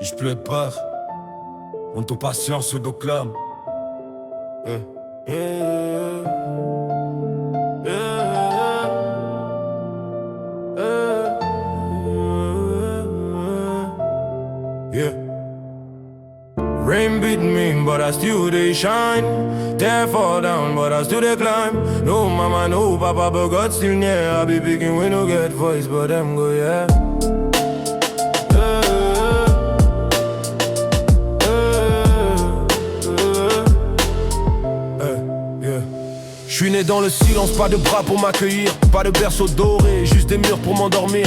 Ich pleure und ton patience doclame. Yeah. Rain beat me, but I still they shine. Tear fall down, but I still they climb. No mama, no papa, but God still near. I be picking, we no get voice, but them go yeah. Je suis né dans le silence, pas de bras pour m'accueillir, pas de berceau doré, juste des murs pour m'endormir.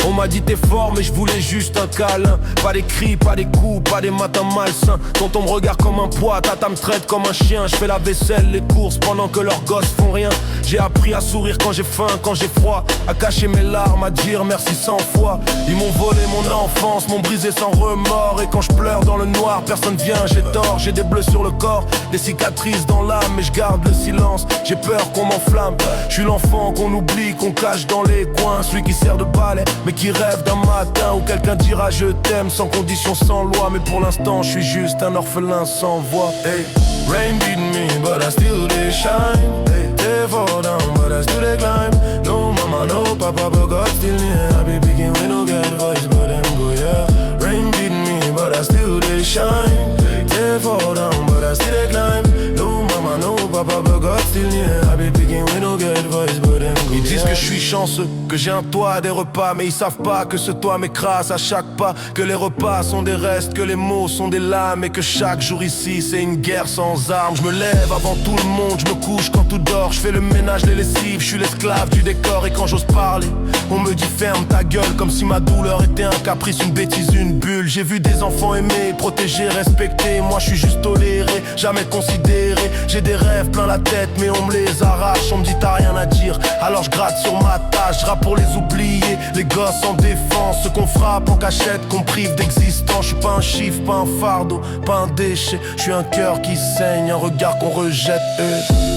On m'a dit t'es fort mais je voulais juste un câlin. Pas des cris, pas des coups, pas des matins malsains. Tonton me regarde comme un poids, tata me traite comme un chien. Je fais la vaisselle, les courses pendant que leurs gosses font rien. J'ai appris à sourire quand j'ai faim, quand j'ai froid, à cacher mes larmes, à dire merci 100 fois. Ils m'ont volé mon enfance, m'ont brisé sans remords. Et quand je pleure dans le noir, personne vient, j'ai tort. J'ai des bleus sur le corps, des cicatrices dans l'âme, mais je garde le silence, j'ai peur qu'on m'enflamme. Je suis l'enfant qu'on oublie, qu'on cache dans les coins. Celui qui sert de balai, mais qui rêve d'un matin où quelqu'un dira je t'aime, sans condition, sans loi. Mais pour l'instant je suis juste un orphelin sans voix. Hey. Rain beat me, but I still they shine. Hey. They fall down, but I still they climb. No mama, no papa, but God still near. I be picking, we no get voice, but them go yeah. Rain beat me, but I still they shine. They fall down, but I still they climb. No mama, no papa, but God still near. I be picking, we no get voice, but them go yeah. Ils disent que je suis chanceux, que j'ai un toit, des repas, mais ils savent pas que ce toit m'écrase à chaque pas. Que les repas sont des restes, que les mots sont des lames. Et que chaque jour ici c'est une guerre sans armes. Je me lève avant tout le monde, je me couche quand tout dort. Je fais le ménage, les lessives, je suis l'esclave du décor. Et quand j'ose parler, on me dit ferme ta gueule. Comme si ma douleur était un caprice, une bêtise, une bulle. J'ai vu des enfants aimés, protégés, respectés. Moi je suis juste toléré, jamais considéré. J'ai des rêves plein la tête mais on me les arrache. On me dit t'as rien à dire, alors je gratte sur ma tâche. Je rappe pour les oublier, les gosses en défense. Ceux qu'on frappe en cachette, qu'on prive d'existence. Je suis pas un chiffre, pas un fardeau, pas un déchet. Je suis un cœur qui saigne, un regard qu'on rejette.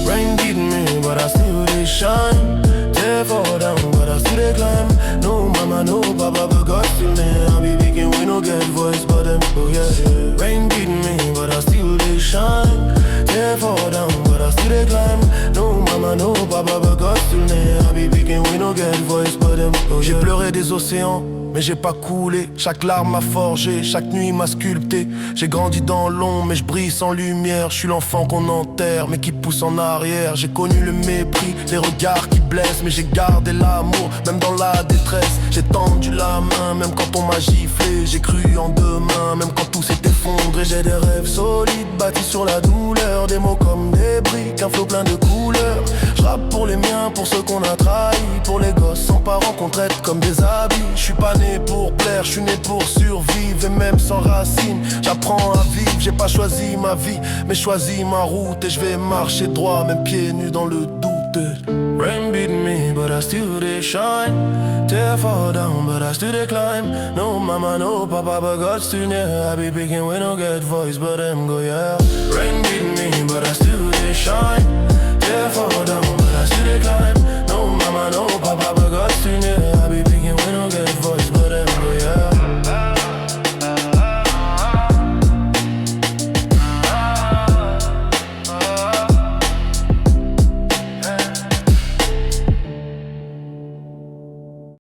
Rain beat me, but I still they shine. They fall down, but I still they climb. No mama, no papa, but God still there. I be picking, we no get voice, but them go yeah. Rain beat me, but I still they shine. They fall down, but I still they climb. No mama, no papa, but God still there. I be picking, we no get voice, but them go yeah. J'ai pleuré des océans, mais j'ai pas coulé. Chaque larme m'a forgé, chaque nuit m'a sculpté. J'ai grandi dans l'ombre, mais je brille sans lumière. Je suis l'enfant qu'on enterre, mais qui pousse en arrière. J'ai connu le mépris, les regards qui blessent, mais j'ai gardé l'amour, même dans la détresse. J'ai tendu la main, même quand on m'a giflé. J'ai cru en demain, même quand tout s'est effondré. J'ai des rêves solides, bâtis sur la douleur. Des mots comme des briques, un flot plein de couleurs. Je rappe pour les miens, pour ceux qu'on a trahis. Pour les gosses sans parents qu'on traite comme des habits. Je suis pas né pour plaire, je suis né pour survivre. Et même sans racines, j'apprends à vivre. J'ai pas choisi ma vie, mais choisi ma route. Et je vais marcher droit, même pieds nus dans le doute. Rain beat me, but I still they shine. Tear fall down, but I still they climb. No mama, no papa, but God still near. I be picking, we no get voice, but them go yeah. Rain beat me, but I still they shine. Tear fall down, but I still they climb. No mama, no papa, but God still near.